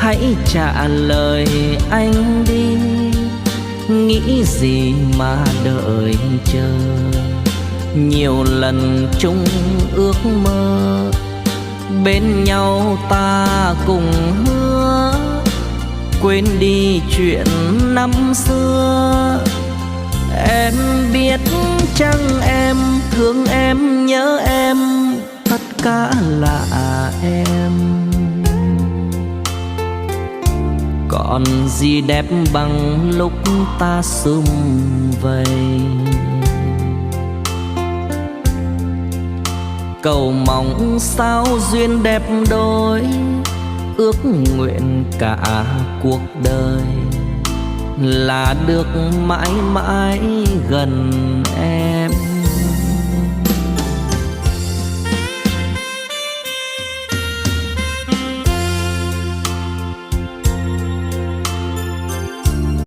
hãy trả lời anh đi, nghĩ gì mà đợi chờ. Nhiều lần chung ước mơ, bên nhau ta cùng hứa quên đi chuyện năm xưa. Em biết chăng em thương em nhớ em, tất cả là em. Còn gì đẹp bằng lúc ta sum vầy. Cầu mong sao duyên đẹp đôi, ước nguyện cả cuộc đời là được mãi mãi gần em.